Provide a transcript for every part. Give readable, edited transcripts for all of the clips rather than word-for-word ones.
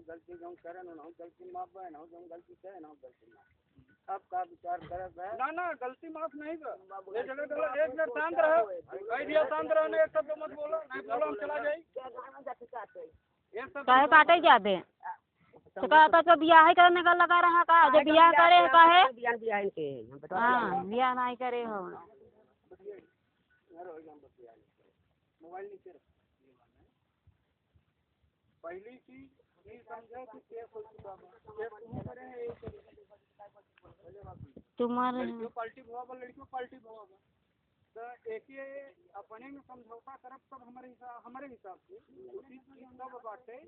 गलती जो करे ना गलती माफ है ना जो गलती करे ना गलती माफ अब का विचार करे ना ना गलती माफ नहीं कर ये जगह गलत एक मिनट शांत रहो कह दिया शांत रहो ना एक शब्द मत बोलो नहीं बोलो हम चला जाए एक शब्द काहे काटे जाते तो कहता तो बियाह करने का लगा रहा का जो बियाह करे का है हाँ बियाह नहीं करे हो मोबाइल नीचे रख पहली चीज ये समझो कि केस हो चुका है केस करे तुम्हारे लड़कियों पार्टी हुआ बा लड़कियों पार्टी हुआ बा तो एक ही अपने में समझौता करब तब हमारे हिसाब से उसी चीज सब बाटे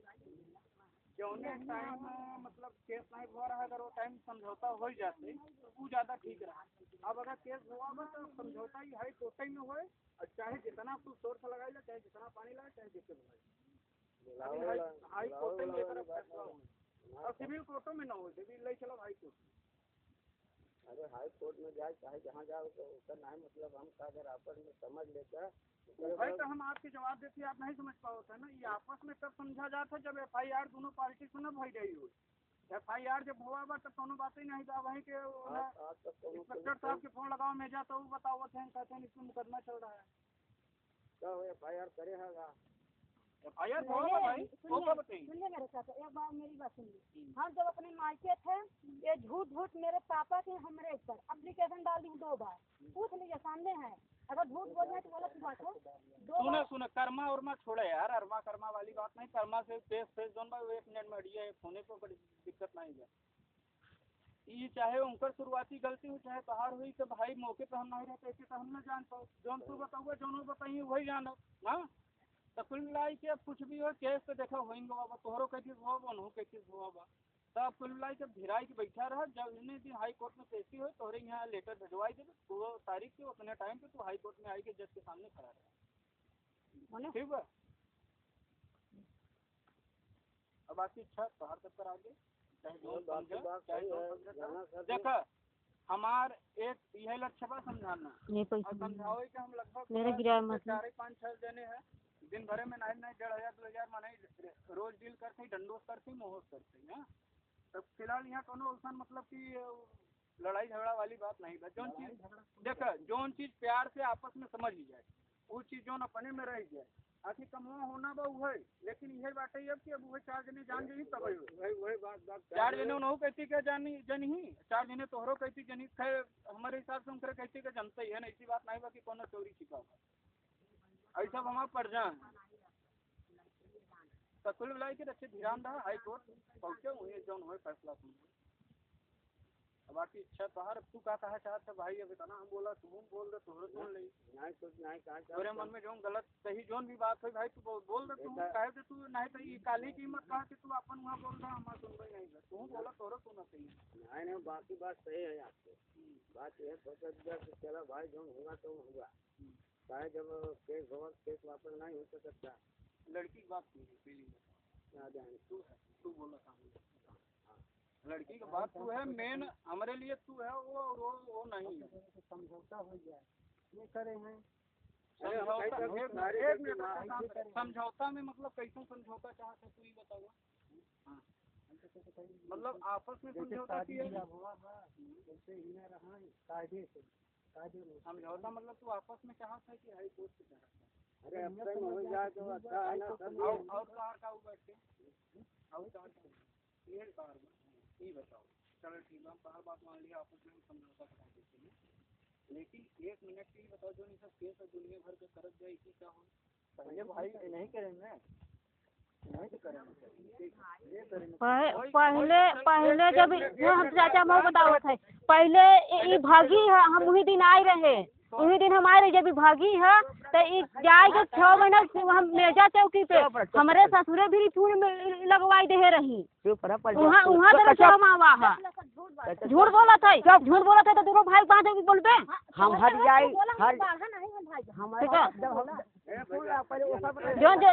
जौने टाइम मतलब केस नहीं हुआ रहा अगर वो टाइम समझौता हो जाते तो वो ज़्यादा ठीक रहा अब अगर केस हुआ बा तो समझौता ही हाई कोर्ट में होए और चाहे जितना तू सोर्स लगाई ला चाहे जितना पानी लगाए चाहे जितने लगाए हाई कोर्ट में लेकर फैसला हो और सिविल कोर्टों में ना हो सिविल ले चलो हाई कोर्ट अरे हाई कोर्ट में जाए चाहे जहाँ जाओ तो उसका नहीं मतलब हम अगर आपस में समझ लेकर भाई तो हम आपके जवाब देते आप नहीं समझ पाओ था ना ये आपस में तब समझा जाता जब FIR दोनों पार्टी से न भई रही हो FIR जब हुआ बा तब दोनों बातें नहीं था वहीं के इंस्पेक्टर साहब के फोन लगाओ मैं जाता हूँ बताओ कहते हैं इसमें मुकदमा चल रहा है क्या हो FIR करे है FIR होगा भाई होगा बताइए सुनिए मेरे साथ एक बार मेरी बात सुनिए हम जब अपने मायके थे ये झूठ मेरे पापा के हमारे पर एप्लीकेशन डाल दी 2 बार पूछ लीजिए सामने है अगर झूठ बोल रहे तो गलत बात है सुनो कर्मा उर्मा छोड़े यार अरमा कर्मा वाली बात नहीं कर्मा से फेस जोन भाई 1 मिनट में अड़िए होने को बड़ी दिक्कत नहीं है ये चाहे उनकर शुरुआती गलती हो चाहे तहार हुई तो भाई मौके पर हम नहीं रहते ऐसे तो हम न जान पाओ जौन तू बताऊँ जो बताइए वही जानो हाँ तो कुल मिलाई के कुछ भी हो केस तो देखो होंगे बाबा तोहरों कैसे हुआ उन्हों कैसे हुआ बा तब कुल मिलाई के भिराई के बैठा रहा जब इन्हें दिन हाई कोर्ट में पेशी हो तोहरे यहाँ लेटर भिजवाई दे वो तारीख के अपने टाइम पे तू हाई कोर्ट में आई के जज के सामने खड़ा रहा ठीक है अब बाकी अच्छा बाहर तक कर आगे देखो हमार एक यह लक्ष्य बा समझाना और समझाओ कि हम लगभग 4-5-6 जने हैं दिन भरे में नहीं 1,500-2,000 माने रोज डील करते डंडोस करते मोहस करते हैं तब फिलहाल यहाँ कोनो औसन मतलब कि लड़ाई झगड़ा वाली बात नहीं है जोन चीज देखो जोन चीज प्यार से आपस में समझ ही जाए वो चीज जोन अपने में रह जाए आखिर कमुआ होना बा वह लेकिन यही बात है अब कि अब वही 4 जने जान जाही तब वही बात 4 जने उन्हों कहती क्या जनी 4 जने तोहरों कहती जनी खैर हमारे हिसाब से उनके कहती के जनता ही है ना ऐसी बात नहीं बा कि कोनो चोरी छिपा ऐसा हमारा पर्जा तो कुल मिलाई के अच्छे ध्यान रहा हाई कोर्ट पहुँचे वहीं जौन हो फैसला सुन बाकी इच्छा तोहार तू का कहा चाहत भाई अब इतना हम बोला तुम बोल दे तोहरे सुन ले नहीं कुछ नहीं कहा तोरे मन में जो गलत सही जोन भी बात है भाई तू बोल दे तू कहे दे तू नहीं तो ये काली कीमत कहा कि तू अपन वहाँ बोल रहा हमारा सुनबे नहीं है तू बोला तोहरे सुनना चाहिए नहीं बाकी बात सही है आपकी बात ये सोचा कि चलो भाई जो होगा तो होगा चाहे जब केस होगा केस वापस नहीं हो सकता लड़की की बात तू बोला था लड़की की बात तू है मेन हमारे लिए तू है वो नहीं है समझौता हो जाए ये करे हैं समझौता में मतलब कैसे समझौता चाहते तू ही बताओ हाँ मतलब आपस में समझौता किया कायदे से समझौता मतलब तू आपस में चाहता है कि हाई कोर्ट से चाहता अरे अब हो जाए तो अच्छा है ना और बाहर का बैठ के और बाहर ये बताओ चलो ठीक है हम बाहर बात मान लिया आपस में समझौता करा देते हैं लेकिन 1 मिनट के लिए बताओ जो नहीं सब केस है दुनिया भर के करत जाए कि क्या हो पहले भाई नहीं करेंगे नहीं तो करेंगे पहले जब चाचा मैं बताओ थे पहले ये भागी है हम वही दिन आए रहे वही दिन हमारे जब भागी है तो जाए के 6 महीना हम मेजा चौकी पे हमारे ससुरे भी फूल में लगवाई दे रही वहाँ तो रखा मावा है झूठ बोला था तो दोनों भाई बात बोलबे हम हट जाए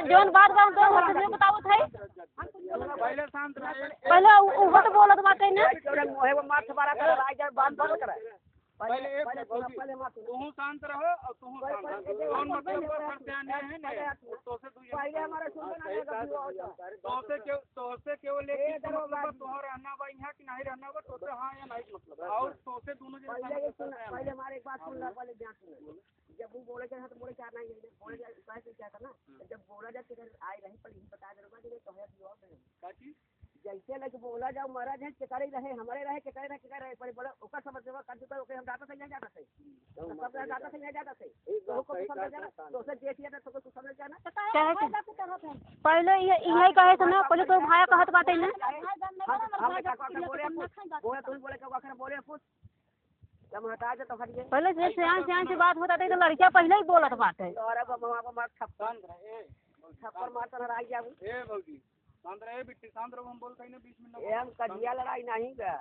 जोन बात बताओ थे पहले वो तो बोलत बात है ना पहले एक तू शांत रहो और तू शांत रहो। कौन मतलब परेशानी है ना तो से पहले हमारा तो से केवल एक मतलब तो रहना बा यहाँ कि नहीं रहना बा तो से हाँ या नहीं मतलब और तो से दोनों पहले हमारे एक बात सुन ला, पहले ध्यान सुन। जब वो बोले जाए तो बोले क्या नहीं बोले जाए क्या करना, जब बोला जाए तो आए रहे पर यही बता दे तो जैसे लगे बोला जाओ महाराज है चिकारी रहे हमारे रहे चिकारी रहे पर बोला ओकर समझ जब कर दो ओके हम डाटा से नहीं जाता थे सब डाटा से नहीं जाता थे तो को समझ जाना तो से देखिए तो कुछ समझ जाना पहले यही कहे थे ना, पहले तो भाई कहत बाटे ना बोले तुम बोले के वखर बोले कुछ जब हटा दे तो हट गए। पहले से सियान से बात होता था तो लड़कियां पहले ही बोलत बाटे। और अब वहां मार थप्पड़ मारता लड़ाई जाऊ ए भौजी शांत रहे बिट्टी शांत रहो, हम बोलते हैं ना 20 मिनट हम कजिया लड़ाई नहीं का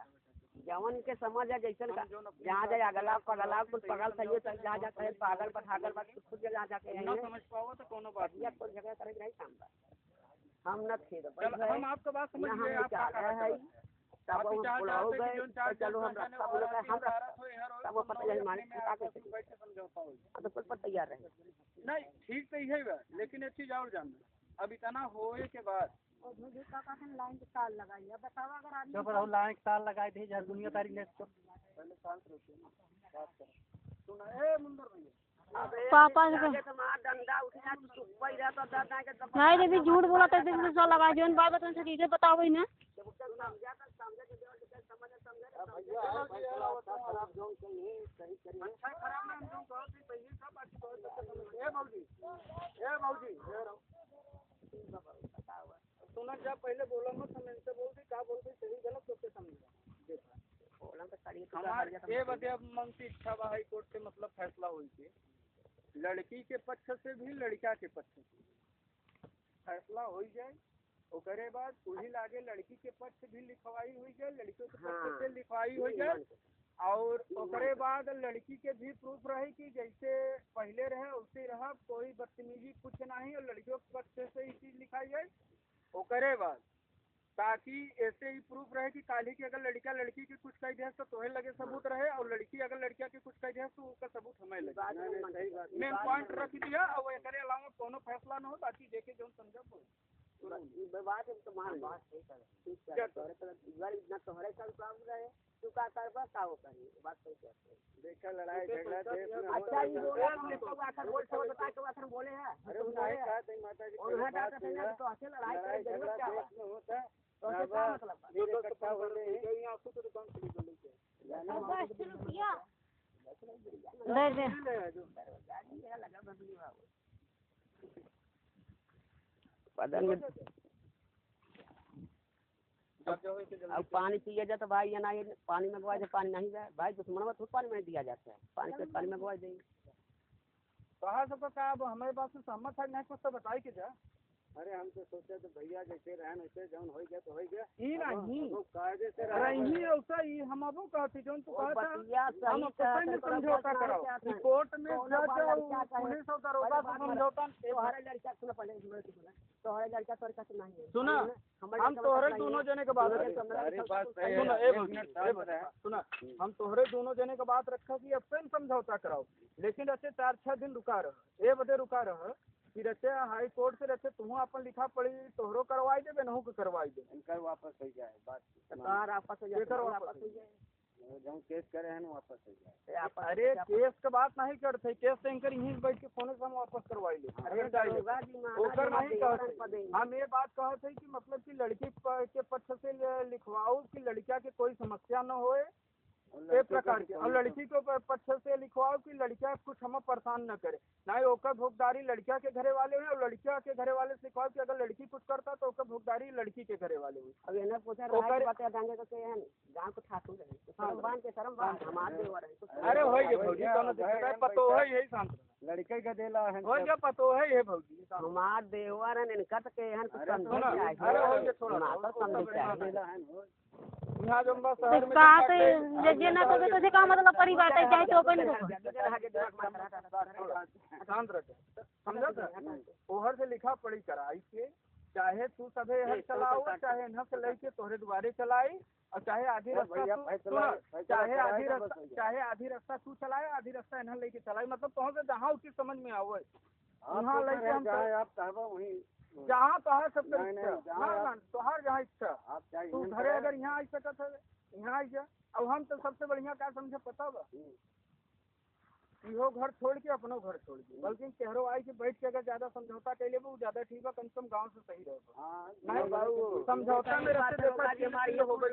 जवन के समझ है जैसन का जहाँ जाए अगला पगला कुछ पगल सही चल जहाँ जा कहे पागल पठागल बात खुद जहाँ जाके ना समझ पाओ तो कोनो बात या कोई जगह करे नहीं काम हम न थे हम आपका बात समझ गए। आप क्या कह रहे हैं तब हम बुलाओ गए चलो हम रास्ता बोले हम तब वो पता चले मालिक का कैसे समझौता हो तो कुछ पर तैयार रहे नहीं ठीक तो यही है, लेकिन एक चीज और जानना अब इतना होए के बाद लाइन के तार लगाई है बताओ अगर आदमी पर लाइन के तार लगाए थे जब दुनिया तारीख ने तो पहले शांत रहो बात कर सुना ए मुंदर भैया पापा डंडा उठा सुपई रहता दादा के नहीं रे भी झूठ बोला तो दिन से लगा जोन बात तुम से के बताओ ना सुना जब पहले बोला मत हम इनसे बोलते क्या बोलते सही गलत कैसे समझा ये बता मन की इच्छा बा हाई कोर्ट से मतलब फैसला हुई थी लड़की के पक्ष से भी लड़का के पक्ष से फैसला हो जाए ओकरे बाद वही लागे लड़की के पक्ष भी लिखवाई हुई जाए लड़कियों के पक्ष से लिखवाई हुई जाए और ओकरे बाद लड़की के भी प्रूफ रहे कि जैसे पहले रहे उसे रहा कोई बदतमीजी कुछ नहीं और लड़कियों के पक्ष से ही चीज लिखाई जाए ओकरे बाद ताकि ऐसे ही प्रूफ रहे कि काली की अगर लड़का लड़की की कुछ कही दे तो तोहे लगे सबूत रहे और लड़की अगर लड़किया की कुछ कही दे तो उसका सबूत हमें लगे। मेन पॉइंट रख दिया और एकरे अलावा कोनो फैसला न हो बाकी देखे जो समझो बात तो मान बात ठीक है इतना तोहरे कल काम रहे तू का करबा का हो करी बात सही है देखा लड़ाई झगड़ा अच्छा ये बोले तो आखिर बोल सब बता के आखिर बोले हैं अरे नहीं कहा थे माता जी और डाटा से तो ऐसे लड़ाई करे जरूरत क्या होता है तो क्या मतलब जो लोग इकट्ठा हो रहे हैं यहां आपको तो दुकान खुली बोले जाना 10 रुपया दे दे लगा बदली बाबू अब पानी पिए जाए तो भाई या नहीं पानी मंगवाए तो पानी नहीं जाए भाई दुश्मन में खुद पानी में दिया जाता है पानी मंगवा देंगे कहा सबका क्या अब हमारे पास से सहमत है नहीं कुछ तो बताई के जा। अरे हम तो सोचे तो भैया जैसे रहन वैसे जौन हो गया तो हो गया ई नहीं कायदे से रही औसा ई हम अब कहती जौन तो कहता हम सही में समझौता कराओ कोर्ट में जज पुलिस और दरोगा से समझौता तोहरे लड़का सुन पहले तोहरे लड़का तोहरे का नहीं है सुना हम तोहरे दोनों जने के बात सुना हम तोहरे दोनों जने के बात रखा कि अब फिर समझौता कराओ लेकिन ऐसे 4-6 दिन रुका रह ए बदे रुका रह कि रचे हाई कोर्ट से रचे तुम अपन लिखा पड़ी तोहरो करवाई दे नहू के करवाई दे इनकर वापस हो जाए बात वापस हो जाए जब केस करे हैं वापस हो जाए। अरे केस के बात नहीं करते केस तो इनकर यहीं बैठ के फोन से हम वापस करवाई ले ओकर नहीं कहते हम ये बात कहते कि मतलब कि लड़की के पक्ष से लिखवाओ कि लड़किया के कोई समस्या न होए एक प्रकार के और लड़की को पक्ष से लिखवाओ कि लड़किया कुछ हम परेशान न करे ना ही ओकर भोगदारी लड़किया के घरे वाले हुए और लड़किया के घरे वाले से लिखवाओ कि अगर लड़की कुछ करता तो ओकर भोगदारी लड़की के घरे वाले हुए। अब इन्हें पूछा बातें डांगे तो हैं गांव को ठाकुर है शर्म बांध के शर्म बांध हमारे देवर है अरे होई गे भौजी दोनों दिखता है पतो है यही शांत लड़के का देला है हो गया पतो है ये भौजी हमार देवर है इनका तो के हन कुछ समझ चाहिए। अरे हो गया थोड़ा ना समझ चाहिए यहाँ जो बस शहर में कहा तो जे ना तो तुझे का मतलब परिवार है चाहे तो अपन शांत रखे समझा था ओहर से लिखा पढ़ी कराई के चाहे तू सभे हर चलाओ, चाहे इन्ह से लेके तोहरे दुआरे चलाई, और चाहे आधी रास्ता चाहे आधी रास्ता तू चलाए, आधी रास्ता इन्ह लेके चलाई, मतलब तुम से जहाँ उचित समझ में आवे वहाँ लेके हम आप चाहो वहीं जहाँ तोहर सब तोहर जहाँ इच्छा तू घरे अगर यहाँ आ सकत है यहाँ आई जा। अब हम तो सबसे बढ़िया क्या समझे पता बा, इहो घर छोड़ के अपनो घर छोड़ के, बल्कि केहरो आई के बैठ के अगर ज्यादा समझौता कैले वो ज्यादा ठीक बा, कम से कम गाँव से सही रहेगा। नहीं समझौता में रहते देखो हो गई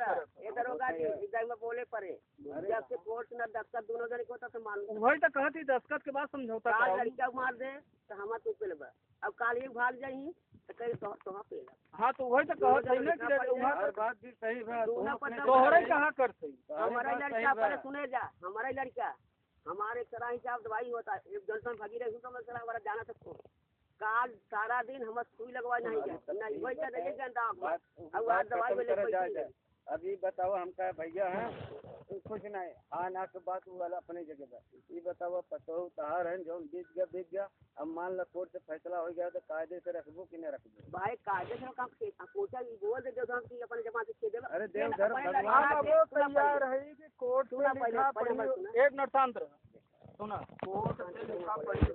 ये दरोगा जी इधर में बोले पड़े जब से कोर्ट न दस्तखत दोनों जने को तो मालूम वही तो कहती दस्तखत के बाद समझौता काल लड़का मार दे तो हम तू पे लेबा, अब काल ही भाग जाई तो कहीं तो पे लेबा। हाँ तो वही तो कहत है ना कि वहां बात भी सही है, तोहरे कहां करते हमारा लड़का पर सुने जा, हमारा लड़का हमारे तरह हिसाब दवाई होता है, एक जंक्शन भागी रही तो मैं तरह जाना सकता काल सारा दिन हम सुई लगवा नहीं जाए नहीं वही कर रही जनता अब आज दवाई मिले। अभी बताओ हमका भैया है कुछ नहीं हाँ ना के बात वो वाला अपने जगह पर ये बताओ पतो तहार है जो बीत गया अब मान लो कोर्ट से फैसला हो गया तो कायदे से रखबो कि नहीं रखबो भाई कायदे से काम कोचा बोल दे जो हम की अपने जमा से दे अरे देवघर भगवान वो तैयार है कि कोर्ट से लिखा पढ़ी एक नरतांत्र सुना कोर्ट से लिखा पढ़ी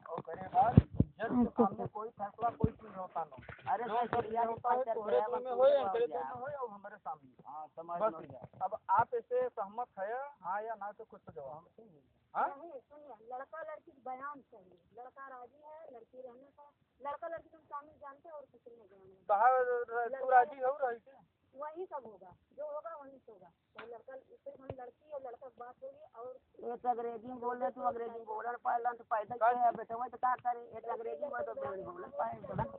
और करे बाद जज के सामने कोई फैसला कोई चीज होता ना, अरे तोहरे में हो अंग्रेज में हो और हमारे सामने हाँ बस। अब आप ऐसे सहमत है हाँ या ना तो कुछ जवाब नहीं सुनिए, लड़का लड़की बयान चाहिए, लड़का राजी है लड़की रहने का, लड़का लड़की तुम सामने जानते और कुछ नहीं जानते कहा तू राजी हो रही थी वही सब होगा जो होगा वही होगा। तो लड़का सिर्फ हम लड़की और लड़का की बात होगी और एक अंग्रेजी में बोल रहे तू अंग्रेजी बोल पाए तो पैसा क्या है बेटा वही तो क्या करे एक अंग्रेजी में तो बोल पाए गलत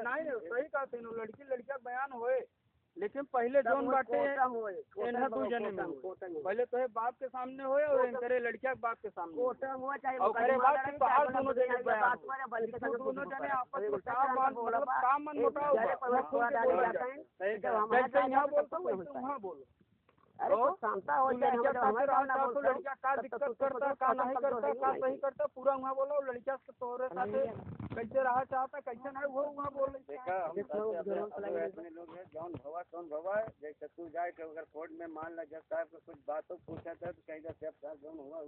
नहीं सही कहते लड़की लड़का बयान होए, लेकिन पहले जोन बाटे इन्हें दो जने में पहले तो है बाप के सामने होए और इनकरे लड़किया के बाप के सामने और करे बाप के बाहर दोनों जने बयान दोनों जने आपस में काम मन मुटाव जैसे यहाँ बोलता हूँ वैसे वहाँ बोलो। अरे शांता हो जाए लड़किया का दिक्कत करता का नहीं करता का सही करता पूरा वहाँ बोलो, लड़किया से तोहरे साथे कैसे रहा चाहता कैसे नहीं वो वहाँ बोल अपने लोग है जौन भवा जैसे तू जाए के अगर कोर्ट में मान ला जज साहब को कुछ बातों पूछा था तो कहीं जैसे अब जौन हुआ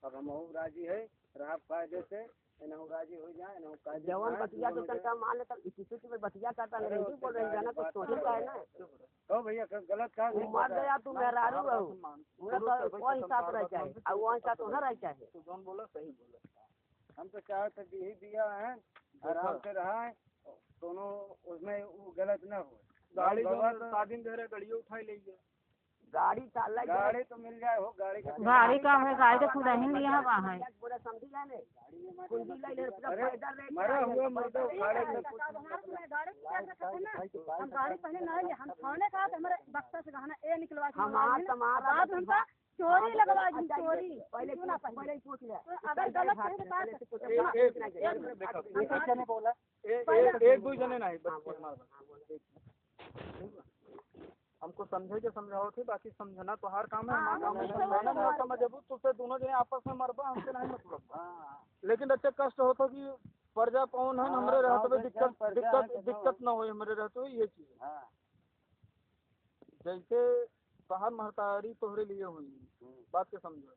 अब हम राजी है रहा कायदे से इन्हों राजी हो जाए इन्हों कायदे जवान बतिया तो करता मान लेता किसी में बतिया करता नहीं बोल रहे जाना कुछ सोच का है ना तो भैया गलत का मर गया तू मेहरारू रहो वो हिसाब रह जाए और वो हिसाब तो न रह जाए तू जौन बोला सही बोला। हम तो चाहते भी दिया है आराम से रहा है दोनों उसमें वो गलत न हो। गाड़ी शादी दे रहे गाड़ियों उठाई लीजिए गाड़ी तो मिल जाए हो गाड़ी का गाड़ी तो खुद ही लिया हुआ है पूरा समझी जाने कुंजी ले ले मरा हुआ मुर्दा उखाड़े हम गाड़ी पहले नहीं हम थाने का हमारे बक्सा से गहना ए निकलवा हमारा चोरी लगवा दी चोरी पहले ही पूछ ले अगर गलत बोला एक दो जने नहीं हमको समझे के समझाओ थे बाकी समझना तो हर काम है हमारा काम है समझबू तुझसे दोनों जने आपस में मरबा हमसे नहीं मतलब लेकिन अच्छे कष्ट होता कि प्रजा कौन है हमरे रहते दिक्कत ना हो हमरे रहते हुए ये चीज जैसे बाहर महतारी तोहरे लिए हुई बात के समझो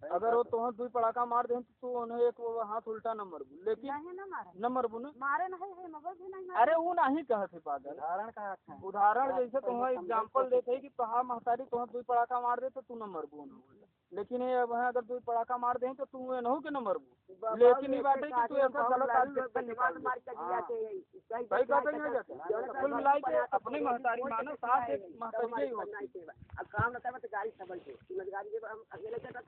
अगर वो तुम दुई पड़ाका मार दे तो तू उन्हें एक हाथ उल्टा न मरबू लेकिन न मरबू न मारे नहीं अरे वो नहीं कहते पागल उदाहरण जैसे तुम्हें एग्जाम्पल देते कि तोहार महतारी तुम्हें दुई पड़ाका मार दे तो तू न मरबू लेकिन ये वहाँ अगर दुई पड़ाका मार दे तो तू नहीं के न मरबू लेकिन ये बात है कि तू ऐसा गलत सही कहते नहीं जाते कुल मिलाई के अपनी महतारी मानो साथ एक महतारी काम रहता है गाड़ी सबल से गाड़ी हम अकेले करता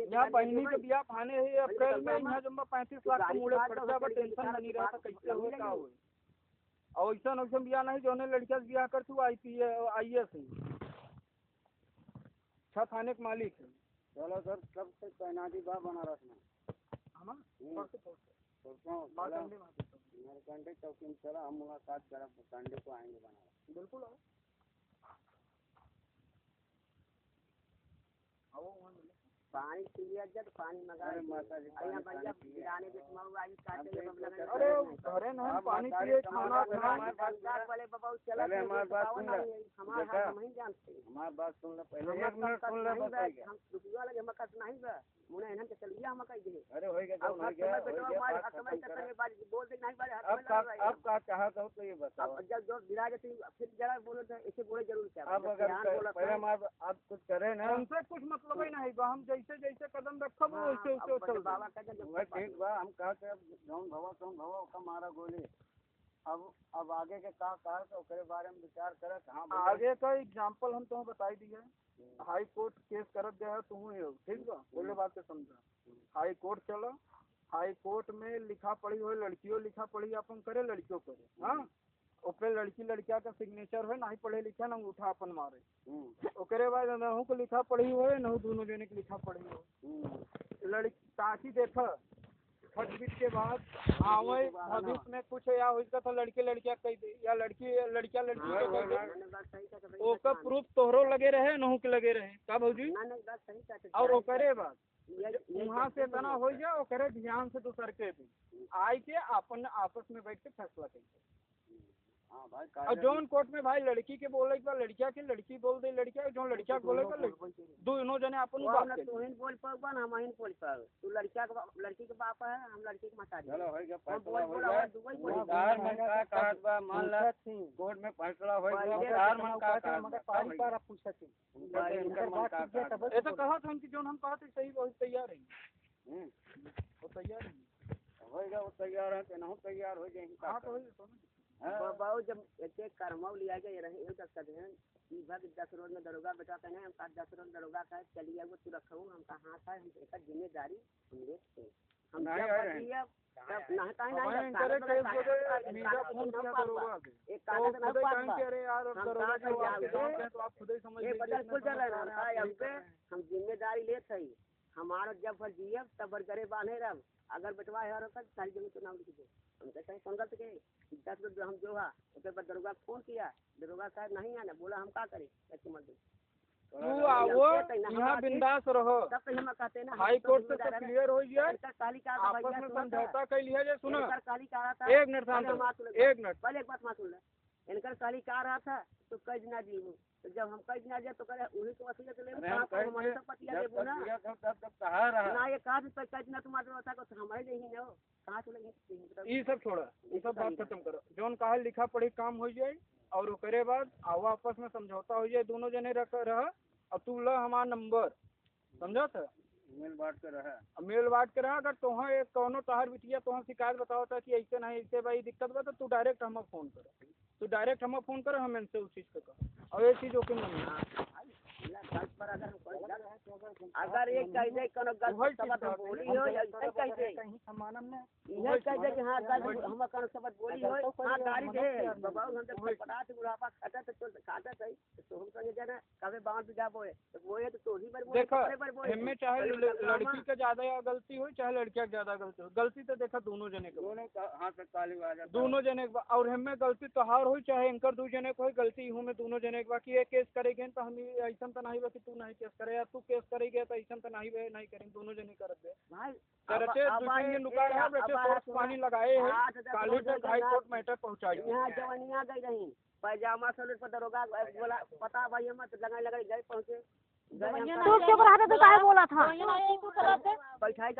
यहाँ बहनी के बिया फाने है अप्रैल में यहाँ जब 35 लाख का मूड़े खर्चा पर टेंशन नहीं रहा था कैसे हुए का हुए और ऐसा बिया नहीं जो लड़किया से बिया कर तू IAS छह थाने के मालिक है। चलो सर कब से तैनाती बा बनारस में कंडे चौकी में चला हम मुलाकात करा कंडे को आएंगे बनारस बिल्कुल आओ पानी पी लिया जब पानी मंगा माता जी बढ़िया गिराने के चले घरे न पानी पिए खाना खाए पहले बाबा चला पहले हमारी बात सुन ले हमारे देखा? हम नहीं जानते हमारी बात सुन ले पहले 1 मिनट सुन ले बताइए हम दुनिया लगे हम कस नहीं बा मुने इन्हन के चलिए हम कह दे अरे हो गया अब हो गया बात बोल दे नहीं बात अब का चाहत हो तो ये बताओ अब जब जो गिरा जाते फिर जरा बोलो तो ऐसे बोले जरूर क्या अब अगर पहले हमारे आप कुछ करे ना हमसे कुछ मतलब ही नहीं बा हम जैसे जैसे कदम रखब वैसे वैसे चल बाबा कहते हैं वह ठीक बा हम कहा के जौन भवा का मारा गोली अब आगे के का कहा तो ओकरे बारे में विचार करे कहाँ आगे का एग्जाम्पल हम तुम्हें बताई दिए हाई कोर्ट केस करत गया है तुम ही हो ठीक बा पहले बात से समझा हाई कोर्ट चलो हाई कोर्ट में लिखा पढ़ी हो लड़कियों लिखा पढ़ी अपन करे लड़कियों करे हाँ ओपे लड़की लड़किया का सिग्नेचर है नहीं पढ़े लिखे ना अंगूठा अपन मारे ओकरे बाद नहू को लिखा पढ़ी हो नहू दोनों जने के लिखा पढ़ी हो लड़की ताकि देखा छठ बीत के बाद आवे भविष्य में कुछ या होता तो लड़के लड़किया कह दे या लड़किया लड़की को कह दे ओकर प्रूफ तोहरो लगे रहे नहू के लगे रहे का भौजी और ओकरे बाद वहाँ से तना हो जाए ओकरे ध्यान से दूसर के भी आई के अपन आपस में बैठ के फैसला करिए और जोन कोर्ट में भाई लड़की के बोले के लड़किया के लड़की बोल दे लड़किया जो लड़किया बोले दोनों जने अपन बात तू ही बोल पाओ ना हम ही बोल पाओ तू लड़की के बाप है हम लड़की के माता चलो हो गया फैसला हो गया चार मन का कहत बा मान ला कोर्ट में फैसला हो गया चार मन का कहत पारी पर आप पूछत ये तो कहा था कि जो हम कहा थे सही बहुत तैयार है वो तैयार है होएगा वो तैयार है ना तैयार हो जाएंगे हाँ तो बाबू जब एक करमाव लिया गया रहे एक सकते हैं विभाग 10 रोज में दरोगा बेटा कहने हम 10 रोज दरोगा का चलिए वो तू रखो हम कहाँ था हम एक जिम्मेदारी हम नहीं आ रहे हैं जब नहता ही नहीं करे मेरा फोन किया दरोगा एक कागज ना पास बा अरे यार दरोगा तो आप खुद ही समझ ये बदल खुल चल रहा है हम पे हम जिम्मेदारी लेते हैं हमारा जब भर जिए तब भर करे बांधे रह अगर बटवा है और सारी जगह तो नाम लिख दे हम कैसे संगत के 10 रोज हम जो है उसके बाद दरोगा फोन किया दरोगा साहब नहीं आना बोला हम क्या करें कैसे मर दे तू आओ यहाँ बिंदास रहो तब तो हम कहते ना हाई कोर्ट से सब क्लियर हो जाए काली का आपस में समझौता कर लिया जाए सुनो काली का रहा था एक मिनट एक मिनट पहले एक बात सुन ले इनकर काली का रहा था तो कैद ना दी तो जब हम कैद ना जाए तो करे उन्हीं को वसीयत ले हमारे सब पतिया देबो ना ना ये कहा से कैद ना तुम्हारे व्यवस्था को हमारे नहीं ना कहाँ चलेंगे ये सब छोड़ा ये सब बात खत्म करो जोन कहा लिखा पढ़ी काम हो जाए और ओकरे बाद आओ आपस में समझौता हो जाए दोनों जने रह और तू ला हमारा नंबर समझा था मेल बांट के रहा अगर तुह एक कौनो तहार बिटिया तुह शिकायत बताओ था कि ऐसे नहीं ऐसे भाई दिक्कत बा तो तू डायरेक्ट हमें फोन कर हम इनसे उस चीज़ का और ये चीज़ जोखिम नहीं अगर एक कैसे कोनो गलत शब्द बोली हो ऐसे कैसे कहीं सामान में यह कैसे कि हाँ गलत हम कोनो शब्द बोली हो हाँ गाड़ी दे बाबा हम तो पटा से बुढ़ापा खाता तो खाता है तो हम संगे जाना कभी बांध जा बोए तो बोए तो तू ही पर बोए देखो इनमें चाहे लड़की का ज्यादा गलती हो चाहे लड़किया का ज्यादा गलती हो गलती तो देखा दोनों जने के दोनों हाथ से ताली बजा दोनों जने के और हमें गलती तोहार हो चाहे इनकर दो जने को गलती हूँ मैं दोनों जने के बाकी ये केस करेंगे तो हम ऐसा तो नहीं कि तू नहीं केस करे या तू केस करेगी तो ऐसा तो नहीं करेंगे दोनों जने करते भाई करते दूसरे नुकार है बेटे सोर्स पानी लगाए हैं काली तक हाई कोर्ट मैटर पहुंचाई यहाँ जवानियाँ गई रही पैजामा सलूट पर दरोगा बोला पता भाई हम लगाई गए पहुँचे तू चुप रहा था तो काहे बोला था बैठाई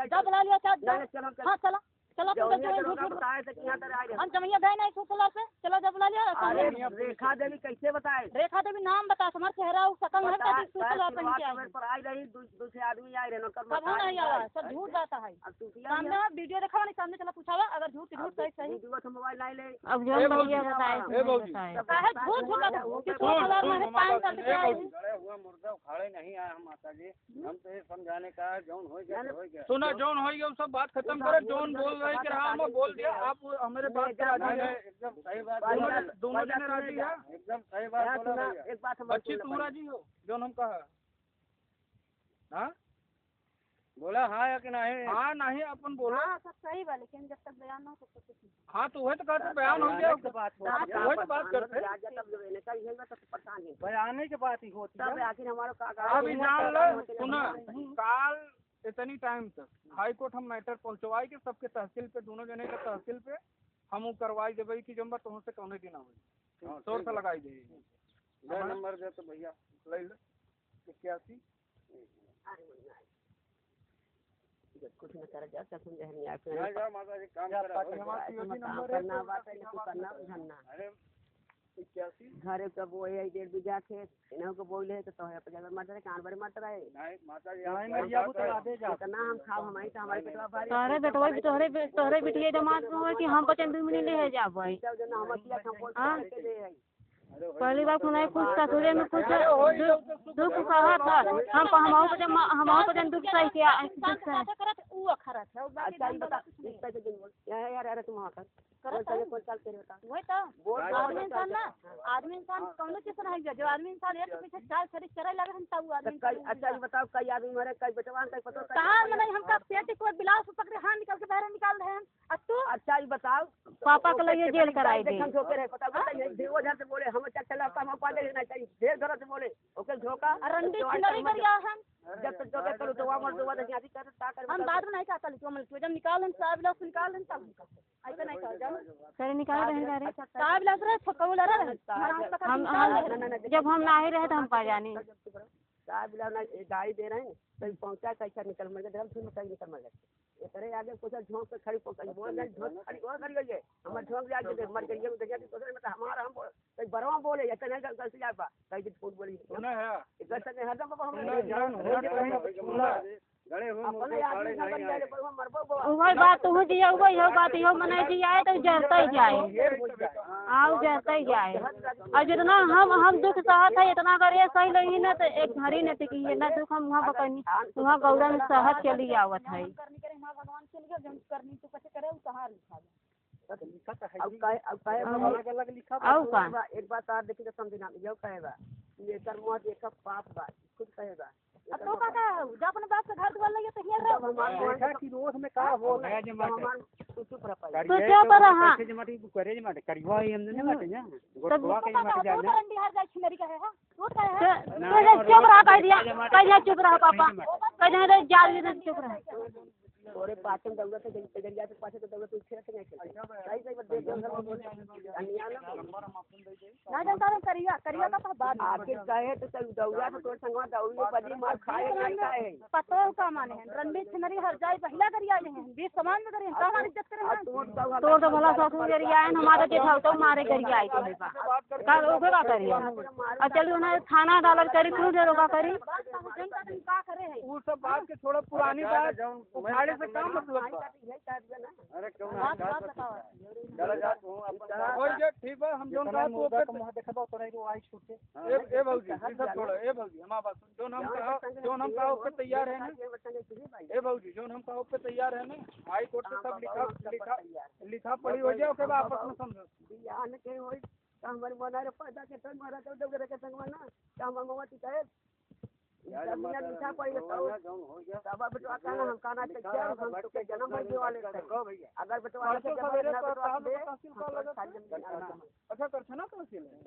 हाँ चला चलो हम जमैया गए नहीं सुसला से चलो जब ला लिया रेखा देवी कैसे बताए रेखा देवी नाम बता हमारे चेहरा सकल है तभी सुसला पहन के आई पर आई रही दूसरे आदमी आए रहे सब नहीं आया सब झूठ जाता है सामने वीडियो देखा नहीं सामने चला पूछावा अगर झूठ सही सही मोबाइल लाई ले अब जो भैया बताए काहे झूठ झूठ कि 2000 में 5 साल के आई हुआ मुर्दा उखाड़े नहीं आया हम माता जी हम तो ये समझाने का जौन हो गया सुना जौन हो गया सब बात खत्म करे जौन बोल रहे कि हाँ मैं बोल दिया आप हमारे बात पे राजी है एकदम सही बात दोनों जने राजी है एकदम सही बात बोला एक बात बच्ची तू राजी हो जौन हम कहा हाँ बोला हाँ या कि नहीं हाँ नहीं अपन बोला सब सही बा लेकिन जब तक बयान ना हो तब हाँ तो वही तो कहते बयान हो गया वही तो बात करते बयाने की बात ही होती है आखिर हमारा अभी जान लो सुना काल इतनी टाइम तक हाई कोर्ट हम मैटर पहुँचवाई के सबके तहसील पे, दोनों जने के तहसील पे हम उ करवाई देवे की जम्बा तुम से कौने दिन आवे शोर से लगाई दे नंबर दे तो भैया ले ले 81 कुछ न कर जा सब समझ नहीं आ ना जाओ माता जी काम करा करना बात है कुछ करना बुझाना अरे 81 घरे का वो है 1.5 बीघा खेत इन्हों को बोले तो है 50 मटर कान भरे मटर है नहीं माता जी नहीं मरिया को तो आदे जा इतना हम खाओ हमारे पेटवा भारी तोहरे बेटवा तोहरे बिटिया दमाद हो कि हम 55 मिनट ले जाबै सब जन हम किया कंपोज के दे है पहली बार सुनाई कुछ ससुरे में कुछ दुख सहा था हम पर दुख सही किया ऊ अखरत है अच्छा ये बता इस पैसे दिन बोल यार अरे तुम वहां कर कौन साल के बता वही तो आदमी इंसान ना आदमी इंसान कौनो चीज नहीं जो आदमी इंसान एक पीछे चाल खरीद चरे लगे हम तब आदमी अच्छा ये बताओ कई आदमी मरे कई बचवान कई पता कहां में नहीं हमका पेट को ब्लाउज पकड़े हाथ निकाल के बाहर निकाल रहे हैं अब तू अच्छा ये बताओ पापा के लिए जेल कराई दे हम झोके रहे पता देवो झर से बोले हम चला हम पा दे ना चाहिए ढेर घर से बोले ओके झोका रंडी खिलड़ी करिया हम जब तक झोके करो तो मर दो तो जाती कर ता कर हम बाद में नहीं कहता तो हम जब निकाल हम साहब लोग निकाल हम तब ऐसा नहीं कहा जाओ सर निकाल रहे रे साहब लोग रे छक्का रहे हम जब हम ना ही रहे तो हम पा जाने साहब बिला ना गाड़ी दे रहे हैं तो पहुंचा कैसा निकल मर गए फिर कहीं निकल मर गए ये करे आगे कुछ झोंक के खड़ी पकड़ बोल गए झोंक खड़ी और कर गई हम झोंक जाके दे मर गई देखिए तो मतलब हमारा हम कई बरवा बोले या नहीं गल से जा पा कई दिन फूट बोली सुना है एक से हरदम हम गड़े हो अपने आदमी का बन गए पर हम मरबो वही बात तू दिया वही हो बात हो मने जी आए तो जरते ही जाए आओ जरते ही जाए और जितना हम दुख सहत है इतना करिए सही लगी ना तो एक घड़ी न टिकी है ना दुख हम वहाँ पकड़नी वहाँ गौरा में सहत चली आवत है करनी करे हां भगवान चल गया जब करनी तो कैसे करे कहां लिखा आओ का एक बात और देखिए समझना यो कहेगा ये कर्म एक पाप बा खुद कहेगा अब तो का जब अपने बाप से घर द्वार लगे तो हियर रहो देखा कि रोज में का हो है जे हमार चुप रह पाए तो क्या पर हां जे माटी करे जे माटी करिवा ही हम ने माटी ना गोटवा के माटी जा ना रंडी हार जाए छिनरी कहे है वो कहे है तो चुप रहा कह दिया कह चुप रहा पापा कह दे जाल चुप रहा और पाचन दौलत है जरिया से पाछे तो दौलत उठे से नहीं सही सही बात देख अन्याय ना जानता करिया का बात आखिर कहे तो सब दौलत तो संगवा दौली बड़ी मार खाए नहीं खाए पतो का माने हैं रंडी छिनरी हर जाए पहला करिया हैं 20 समान में करिए हमारी इज्जत करें तो भला सासू करिया है हमारे के था तो मारे करिया आई तो का ओके का करिया और चलिए ना थाना अदालत करी क्यों जे रोका करी का करे है वो सब बात के थोड़ा पुरानी बात उखाड़े से काम मतलब अरे क्यों ना चला जा तू अब ओए जे ठीक है हम जोन का तो पे मुंह देखबो तोरे को आई छूटे ए भौजी ई सब छोड़ो ए भौजी हमारा बात जोन हम कहो पे तैयार है ना ए भौजी जोन हम कहो पे तैयार है ना हाई कोर्ट से सब लिखा पढ़ी हो जाए ओके बाद आपस में समझो बियान के होई हमर मनारे पैदा के तन मारा तो दौरे के संगवा ना हम ममती कहे जमीन लिखा पड़ी तो सब बेटवा कहना हम कहना चाहिए हम तो के जन्म भरने वाले थे अगर बेटवा के सवेरे ना तो बेटवा साहब दे तहसील का लगा अच्छा कर छना तहसील है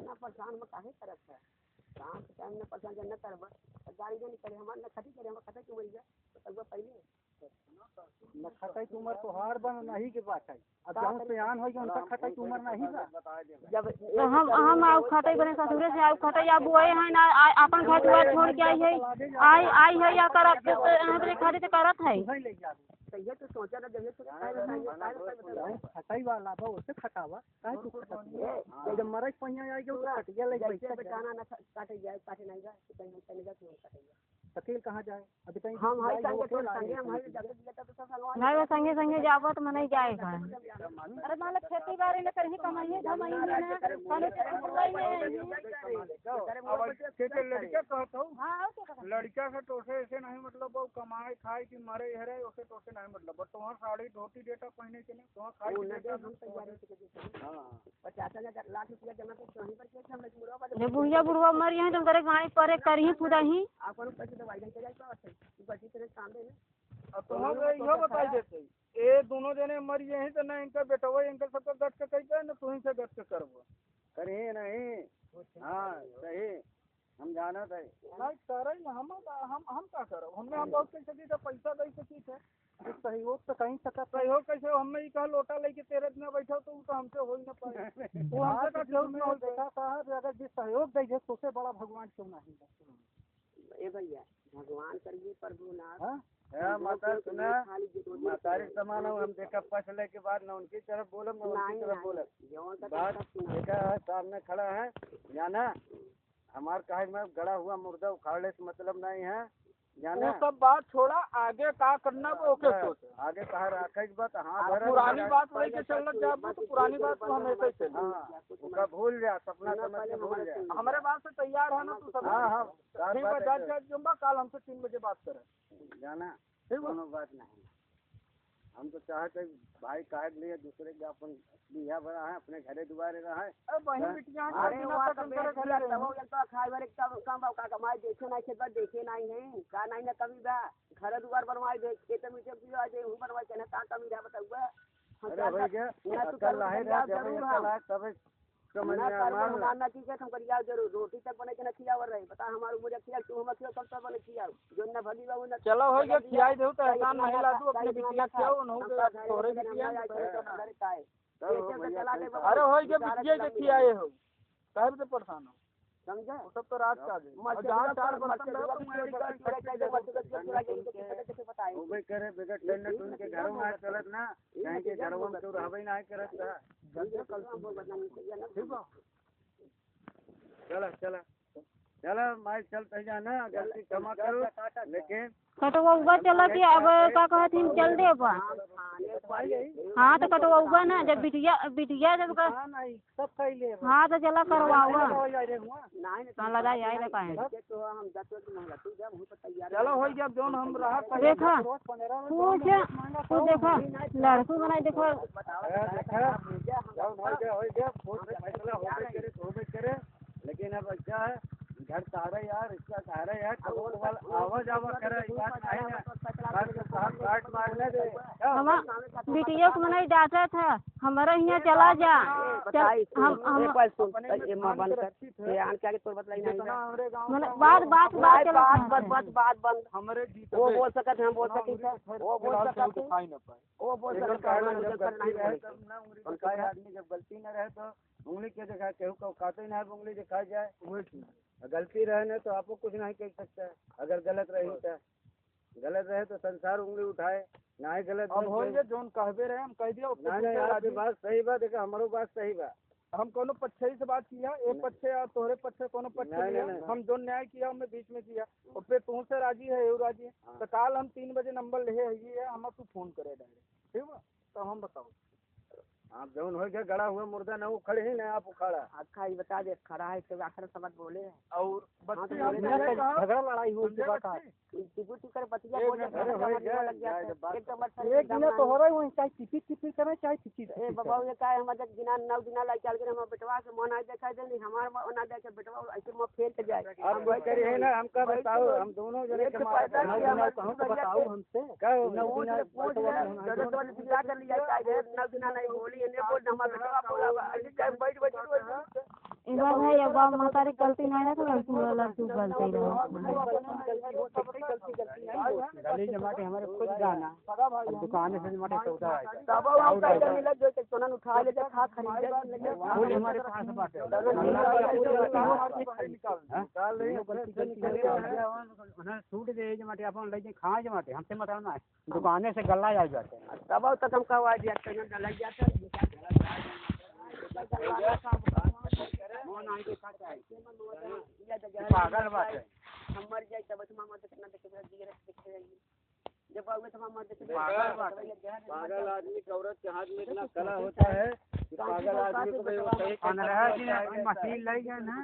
ना परेशान में काहे करत है काम के टाइम में परेशान जन करब गाड़ी जन करे हमार न खटी करे हम खटा के मर जा तो पहले न खटाई उम्र तो हार बन नहीं के बात है अब जहाँ से आन होई उनका खटाई उम्र नहीं बा जब तो हम आउ खटे बने ससुरे से आउ खटे या बुआई है ना अपन घर दुआर छोड़ के आई है या करत हमरे खाली से करत है नहीं ले जा तो ये तो सोचा ना जब ये तो खटाई वाला बा उससे खटावा काहे तू खटाती जब मरई पहिया आई जो खटिया ले जैसे बेटाना ना काटे जाए काटे नहीं जाए तो कहीं चले जाए तो काटे जाए तकेल कहाँ जाए अभी कहीं हम हाई संगे तो संगे हम हाई जगत दिया तो सब लगवा नहीं वो संगे संगे जाबो तो नहीं जाएगा अरे मान लो खेती बाड़ी में करही कमाइए धमाइए ना खाने के बुलाई में के लड़का कहता हूँ हां और क्या कहता लड़का से टोसे ऐसे नहीं मतलब वो कमाए खाए कि मरे हरे उसे टोसे नहीं मतलब बट तुम्हारा साड़ी धोती डेटा पहने के लिए तुम्हारा खाए वो के नजर डेटा हम तैयारी से हां 50,000 लाख रुपया जमा तो वहीं पर के हम मुड़वा पर जब बुढ़िया बुढ़वा मर यहाँ तुम करे गाड़ी पर करही खुदा ही आपन पैसे दवाई के जाए तो बची तेरे काम दे अब तुम्हारे यो बताई देते ए दोनों जने मर यही तो ना इनका बेटवा इनका सबका गट के कहते ना तू ही से गट के करबो करे नहीं हाँ सही हम जाना थे नहीं करे ना हम का करो हमें हम बहुत कैसे दी तो पैसा दे सकी थे सहयोग तो कहीं सकता सहयोग कैसे हमें ही कहा लोटा लेके तेरे दिन बैठो तो वो तो हमसे हो ही ना पाए वो हमसे का सहयोग में देखा साहब अगर जिस सहयोग दे तो उससे बड़ा भगवान क्यों नहीं ए भैया भगवान करिए प्रभु नाथ है माता सुना मातारी समान हो हम देखा फैसले के बाद न उनकी तरफ बोलो न उनकी तरफ बोलो बात देखा है सामने खड़ा है जाना हमार काहे में गड़ा हुआ मुर्दा उखाड़ने से मतलब नहीं है जाना वो सब बात छोड़ा आगे का करना वो ओके सोच आगे कहा रखे की बात हाँ पुरानी बात लेके चलना जाए तो पुरानी बात तो हम ऐसे चल हाँ उसका भूल जा सपना समझ के भूल जा हमारे बात से तैयार है ना तू सब हाँ हाँ ठीक है जा जुम्बा कल हमसे 3 बजे बात करें जाना दोनों बात नहीं हम तो चाहते भाई काट लिए दूसरे के अपन बिया बड़ा है अपने घरे दुआरे रहा है बहन बिटिया अरे वहाँ तो मेरे घर तब हो जाता खाए वाले काम का कमाई देखे नहीं खेत बार देखे नहीं है का नहीं ना कभी बा घर दुआर बनवाई दे खेत में जब आज हूं बनवाई के ना का कमी रहा बताऊगा अरे भैया कल लाहे रहा जब तब समझ में आ ना की हम करिया जरूर रोटी तक बने के ना खियावर रहे बता हमारे मुझे खिया तू हम खिया कब तक बने खिया जो ना भगी बाबू ना चलो हो गया खियाई दो तो एहसान नहीं ला दूं अपने बिटिया खियाओ न हो तोरे बिटिया अरे हो गया बिटिया के खियाए हो काहे से परेशान हो समझा वो सब तो रात का है जहां चार बर्तन होबे करे बगैर ट्रेन ने उनके घरों में चलत ना कहीं के घरों में तो रहबे नहीं करत चला चला चला माई चलते जाना गलती क्षमा करो लेकिन कटवा चला के अब का कहथिन चल दे बा हाँ तो कटवा ना जब बिटिया जब का नहीं सब कह ले हाँ तो चला करवाऊंगा नहीं कहाँ लगा जाए ना काहे तो हम जाते तो महिला तू जब हम तैयार चलो हो गया जोन हम रहा देखा तू देखा लड़की बनाई देखो होबे करे लेकिन अब क्या है घर तारे यार इसका तारे यार आवाज आवा करे बात नहीं ना काट मारने दे हम बिटिया को मनाई डांटा था हमारा यहाँ चला जा हम बंद कर आन के आगे तो बतलाई नहीं बात बंद हमारे वो बोल सकते हम बोल सकते वो बोल सकते वो बोल सकते आदमी जब गलती न रहे तो उंगली के जगह केहू को काटे ना उंगली दिखा जाए गलती रहे न तो आपको कुछ नहीं कह सकता है अगर गलत रही तो गलत रहे तो संसार उंगली उठाए ना ही गलत अब होंगे जोन कहबे रहे हम कह दिया नहीं आपकी बात सही बात है हमारो बात सही बात हम कोनो पक्षे से बात किया एक पक्षे या तोहरे पक्षे कोनो पक्षे हम जो न्याय किया हमने बीच में किया और फिर तू से राजी है एवं राजी है तो कल हम 3 बजे नंबर ले है हम तू फोन करे डायरेक्ट ठीक है तो हम बताओ आप जौन हो गया गड़ा हुआ मुर्दा ना उखड़े ही ना आप उखाड़ा अच्छा ये बता दे खड़ा है तो आखिर समझ बोले और बच्चे झगड़ा लड़ाई हुई की बात है कर बतिया बोल एक दिन तो हो रही वही चाहे चिपी करे चाहे चिपी ए बाबा ये का हम जब दिना 9 दिन ला चल के हम बेटवा के मन आ देखा दे हमार ना देखे बेटवा ऐसे म फेल के जाए और कोई करी है ना हमका बताओ हम दोनों जने के बताओ हमसे कहो 9 दिन बिया कर लिया चाहे 9 दिन नहीं बोली ने बोल हमार बेटवा बोला ऐसे टाइम बैठ इधर है अब हमारी गलती नहीं है तो लड़की वाला तू गलती गली जमा के हमारे खुद गाना दुकान से जमा के सौदा तब हम पैसा मिला जो के सोना उठा ले जा खा खरीद फूल हमारे पास बाटे निकाल उन्हें सूट दे जमाटे अपन ले खा जमाटे हमसे मतलब ना दुकाने से गल्ला जा जाते तब तक हम कहवा दिया तो गला जाता पागल बात है हम मर जाए तब मामा कितना देखे जब पागल आदमी के औरत के हाथ में इतना कला होता है कि पागल आदमी को 15 दिन मशीन ले गए ना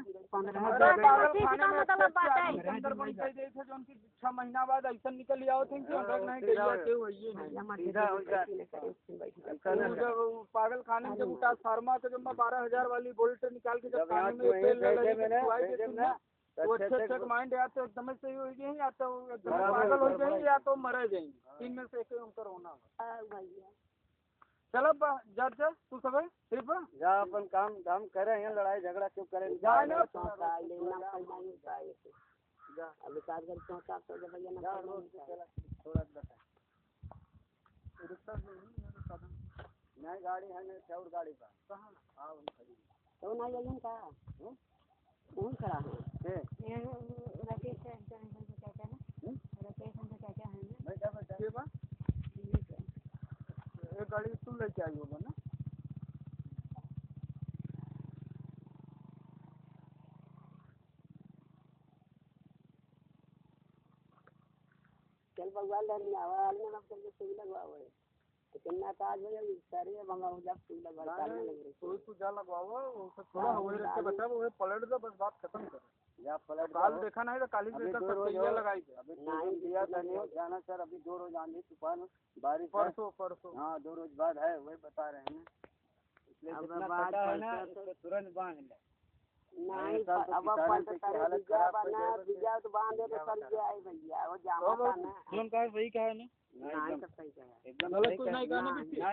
6 महीना बाद ऐसा निकल जाओ थे पागल खाने में जब उठा फार्मा तो जब 12,000 वाली बोल्ट निकाल के जब खाने में वो अच्छे माइंड या तो एकदम सही हो गई या तो पागल हो जाएंगे या तो मरे जाएंगे 3 में से एक अंतर होना। चलो जब से तू सब सिर्फ जा अपन काम धाम करे हैं, लड़ाई झगड़ा क्यों करें? जा ना अभी काज कर चौथा तो जब भैया ना थोड़ा बता नहीं गाड़ी है नहीं और गाड़ी का कहाँ हाँ तो ना जाइए का कौन खड़ा है राकेश है चाचा है राकेश है चाचा है ना बेटा बेटा ये बात एक गाड़ी तू लेके आई होगा ना चल भगवान लड़ने आवाज में हम चल सुई लगवावे तो कितना काज हो जाए सारे भंगा हो जा सुई लगवा करने लगे कोई तू जा लगवाओ उससे थोड़ा हुए रख के बचा वो पलट दे बस बात खत्म कर या पलट काल देखा नहीं तो काली देखा सब तैयार लगाई थे अभी नहीं दिया नहीं जाना सर, अभी 2 रोज आंधी तूफान बारिश है। परसों हाँ 2 रोज बाद है, वही बता रहे हैं इसलिए जितना कटा है ना उसको तुरंत बांध ले। नहीं अब पलट सारे बीजा बना बीजा तो बांध दे तो सर जाए भैया वो जामा था ना जोन का सही कहा है ना नहीं सब सही कहा एकदम गलत कुछ नहीं कहना